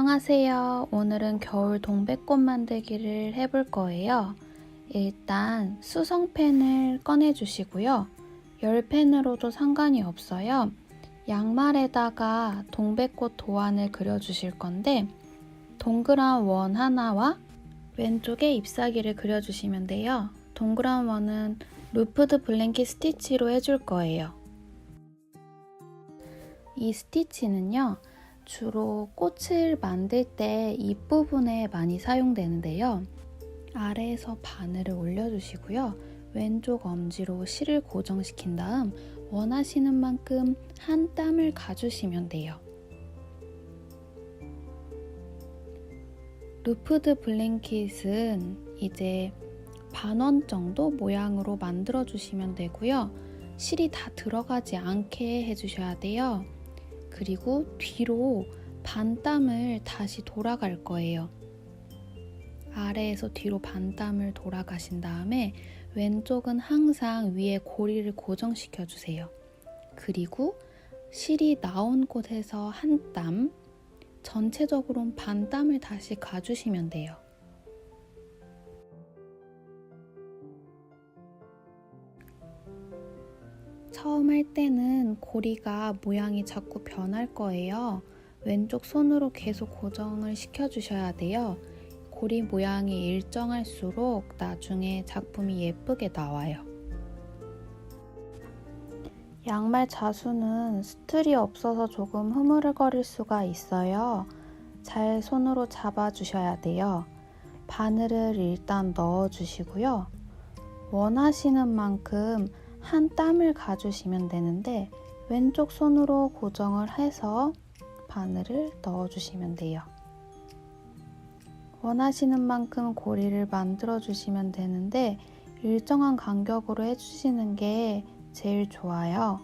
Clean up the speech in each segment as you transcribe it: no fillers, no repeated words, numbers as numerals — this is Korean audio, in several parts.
안녕하세요. 오늘은 겨울 동백꽃 만들기를 해볼 거예요. 일단 수성펜을 꺼내 주시고요. 열펜으로도 상관이 없어요. 양말에다가 동백꽃 도안을 그려주실 건데 동그란 원 하나와 왼쪽에 잎사귀를 그려주시면 돼요. 동그란 원은 루프드 블랭킷 스티치로 해줄 거예요. 이 스티치는요. 주로 꽃을 만들 때 잎부분에 많이 사용되는데요. 아래에서 바늘을 올려주시고요. 왼쪽 엄지로 실을 고정시킨 다음 원하시는 만큼 한 땀을 가주시면 돼요. 루프드 블랭킷은 이제 반원 정도 모양으로 만들어 주시면 되고요. 실이 다 들어가지 않게 해주셔야 돼요. 그리고 뒤로 반땀을 다시 돌아갈 거예요. 아래에서 뒤로 반땀을 돌아가신 다음에 왼쪽은 항상 위에 고리를 고정시켜 주세요. 그리고 실이 나온 곳에서 한 땀, 전체적으로는 반땀을 다시 가주시면 돼요. 처음 할 때는 고리가 모양이 자꾸 변할 거예요. 왼쪽 손으로 계속 고정을 시켜주셔야 돼요. 고리 모양이 일정할수록 나중에 작품이 예쁘게 나와요. 양말 자수는 스틀이 없어서 조금 흐물거릴 수가 있어요. 잘 손으로 잡아주셔야 돼요. 바늘을 일단 넣어주시고요. 원하시는 만큼 한 땀을 가주시면 되는데 왼쪽 손으로 고정을 해서 바늘을 넣어주시면 돼요. 원하시는 만큼 고리를 만들어 주시면 되는데 일정한 간격으로 해주시는 게 제일 좋아요.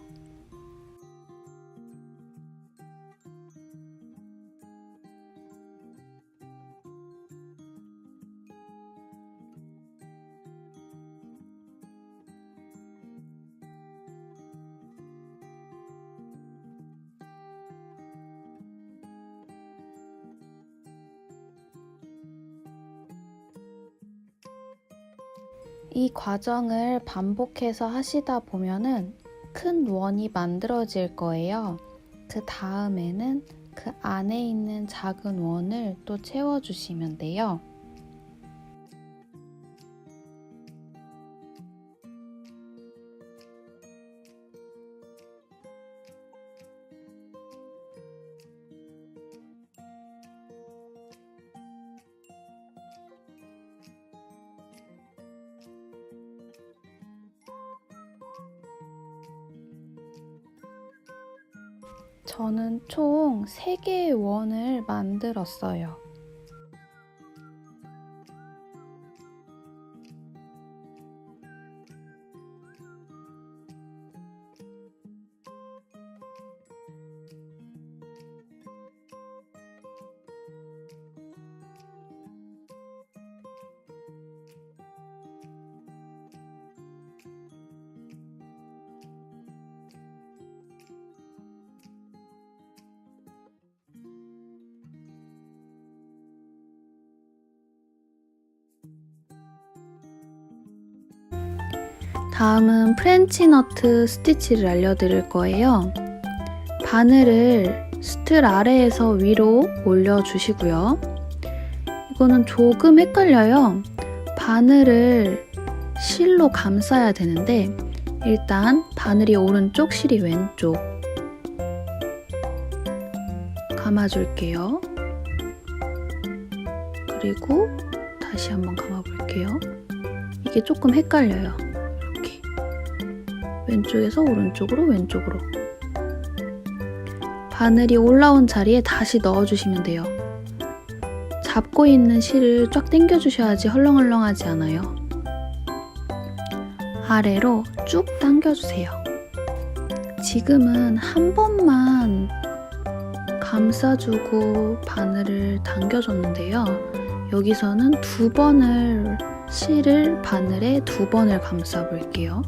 이 과정을 반복해서 하시다 보면은 큰 원이 만들어질 거예요. 그 다음에는 그 안에 있는 작은 원을 또 채워주시면 돼요. 저는 총 3개의 원을 만들었어요. 다음은 프렌치 너트 스티치를 알려드릴 거예요. 바늘을 스틀 아래에서 위로 올려주시고요. 이거는 조금 헷갈려요. 바늘을 실로 감싸야 되는데 일단 바늘이 오른쪽, 실이 왼쪽 감아줄게요. 그리고 다시 한번 감아볼게요. 이게 조금 헷갈려요. 왼쪽에서 오른쪽으로, 왼쪽으로. 바늘이 올라온 자리에 다시 넣어주시면 돼요. 잡고 있는 실을 쫙 당겨주셔야지 헐렁헐렁하지 않아요. 아래로 쭉 당겨주세요. 지금은 한 번만 감싸주고 바늘을 당겨줬는데요. 여기서는 2번을 실을 바늘에 2번을 감싸볼게요.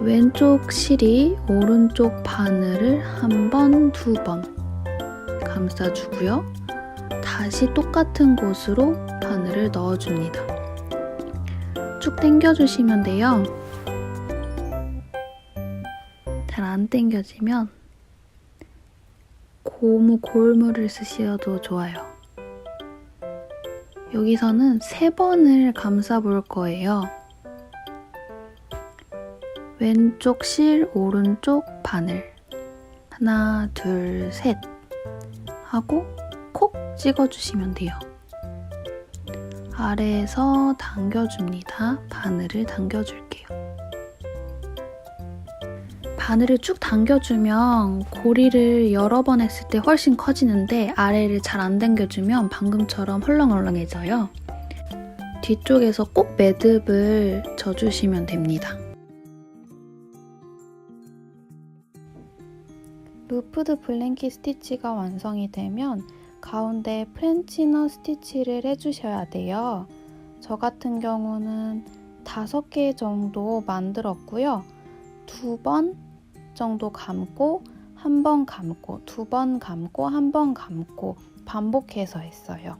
왼쪽 실이 오른쪽 바늘을 1번, 2번 감싸주고요. 다시 똑같은 곳으로 바늘을 넣어줍니다. 쭉 당겨주시면 돼요. 잘 안 당겨지면 고무 골무를 쓰셔도 좋아요. 여기서는 3번을 감싸 볼 거예요. 왼쪽 실, 오른쪽 바늘. 하나, 둘, 셋 하고 콕 찍어주시면 돼요. 아래에서 당겨줍니다. 바늘을 당겨줄게요. 바늘을 쭉 당겨주면 고리를 여러 번 했을 때 훨씬 커지는데 아래를 잘 안 당겨주면 방금처럼 헐렁헐렁해져요. 뒤쪽에서 꼭 매듭을 져주시면 됩니다. 루프드 블랭킷 스티치가 완성이 되면 가운데 프렌치넛 스티치를 해주셔야 돼요. 저 같은 경우는 5개 정도 만들었고요. 2번 정도 감고, 1번 감고, 2번 감고, 1번 감고 반복해서 했어요.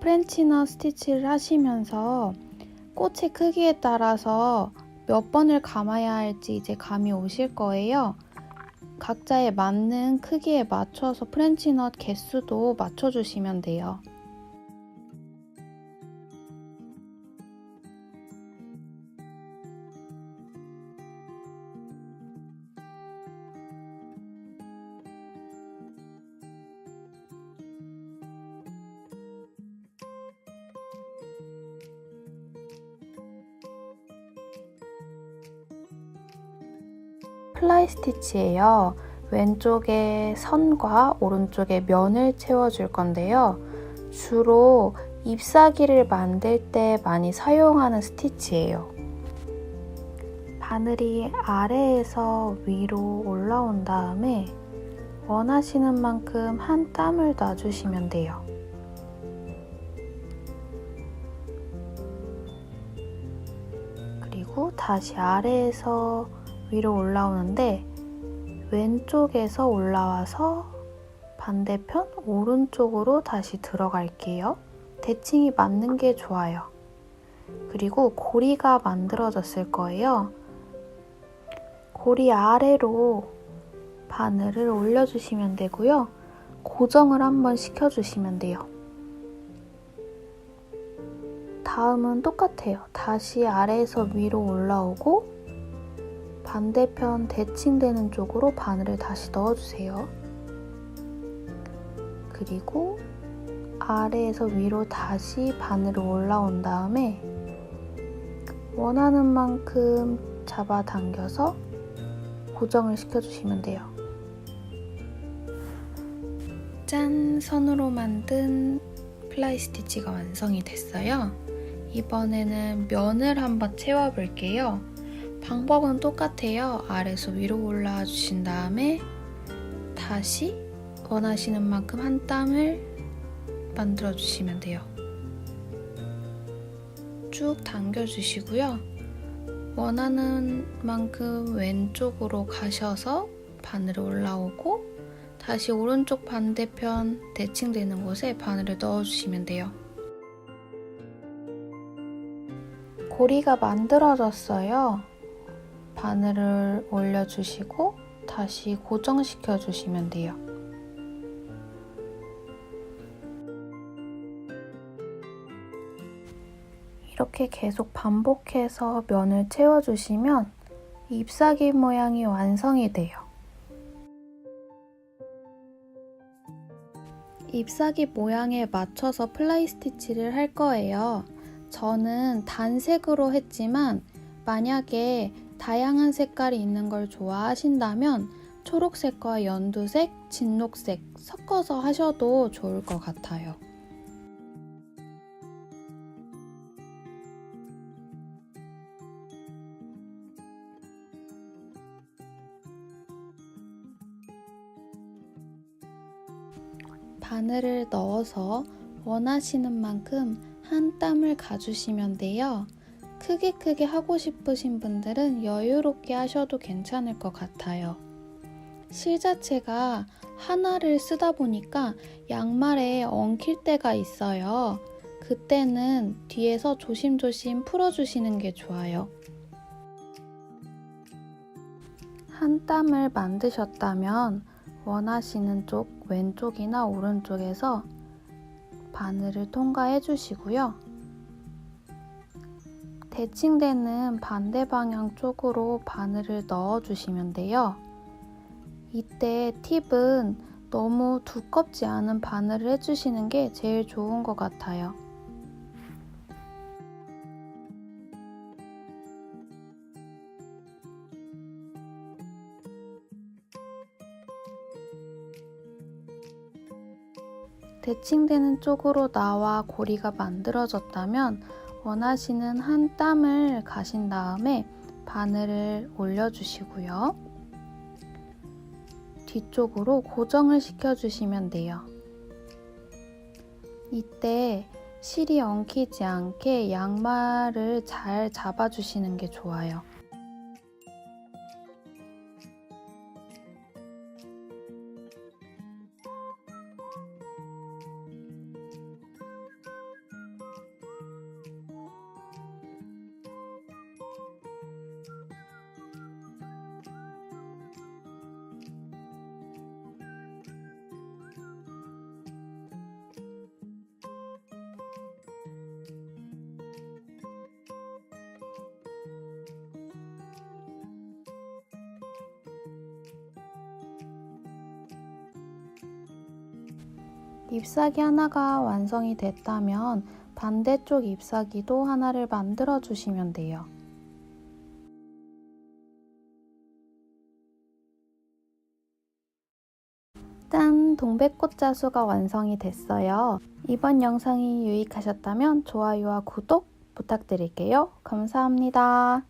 프렌치넛 스티치를 하시면서 꽃의 크기에 따라서 몇 번을 감아야 할지 이제 감이 오실 거예요. 각자에 맞는 크기에 맞춰서 프렌치넛 개수도 맞춰주시면 돼요. 플라이 스티치예요. 왼쪽에 선과 오른쪽에 면을 채워줄 건데요. 주로 잎사귀를 만들 때 많이 사용하는 스티치예요. 바늘이 아래에서 위로 올라온 다음에 원하시는 만큼 한 땀을 놔주시면 돼요. 그리고 다시 아래에서 위로 올라오는데 왼쪽에서 올라와서 반대편 오른쪽으로 다시 들어갈게요. 대칭이 맞는 게 좋아요. 그리고 고리가 만들어졌을 거예요. 고리 아래로 바늘을 올려주시면 되고요. 고정을 한번 시켜주시면 돼요. 다음은 똑같아요. 다시 아래에서 위로 올라오고 반대편 대칭되는 쪽으로 바늘을 다시 넣어주세요. 그리고 아래에서 위로 다시 바늘을 올라온 다음에 원하는 만큼 잡아당겨서 고정을 시켜주시면 돼요. 짠! 선으로 만든 플라이 스티치가 완성이 됐어요. 이번에는 면을 한번 채워볼게요. 방법은 똑같아요. 아래에서 위로 올라와 주신 다음에 다시 원하시는 만큼 한 땀을 만들어 주시면 돼요. 쭉 당겨 주시고요. 원하는 만큼 왼쪽으로 가셔서 바늘이 올라오고 다시 오른쪽 반대편 대칭되는 곳에 바늘을 넣어 주시면 돼요. 고리가 만들어졌어요. 바늘을 올려주시고 다시 고정시켜 주시면 돼요. 이렇게 계속 반복해서 면을 채워주시면 잎사귀 모양이 완성이 돼요. 잎사귀 모양에 맞춰서 플라이 스티치를 할 거예요. 저는 단색으로 했지만 만약에 다양한 색깔이 있는 걸 좋아하신다면 초록색과 연두색, 진녹색 섞어서 하셔도 좋을 것 같아요. 바늘을 넣어서 원하시는 만큼 한 땀을 가주시면 돼요. 크게 하고 싶으신 분들은 여유롭게 하셔도 괜찮을 것 같아요. 실 자체가 하나를 쓰다 보니까 양말에 엉킬 때가 있어요. 그때는 뒤에서 조심조심 풀어주시는 게 좋아요. 한 땀을 만드셨다면 원하시는 쪽 왼쪽이나 오른쪽에서 바늘을 통과해 주시고요. 대칭되는 반대 방향 쪽으로 바늘을 넣어 주시면 돼요. 이때 팁은 너무 두껍지 않은 바늘을 해주시는 게 제일 좋은 것 같아요. 대칭되는 쪽으로 나와 고리가 만들어졌다면 원하시는 한 땀을 가신 다음에 바늘을 올려주시고요. 뒤쪽으로 고정을 시켜주시면 돼요. 이때 실이 엉키지 않게 양말을 잘 잡아주시는 게 좋아요. 잎사귀 하나가 완성이 됐다면 반대쪽 잎사귀도 하나를 만들어 주시면 돼요. 짠! 동백꽃 자수가 완성이 됐어요. 이번 영상이 유익하셨다면 좋아요와 구독 부탁드릴게요. 감사합니다.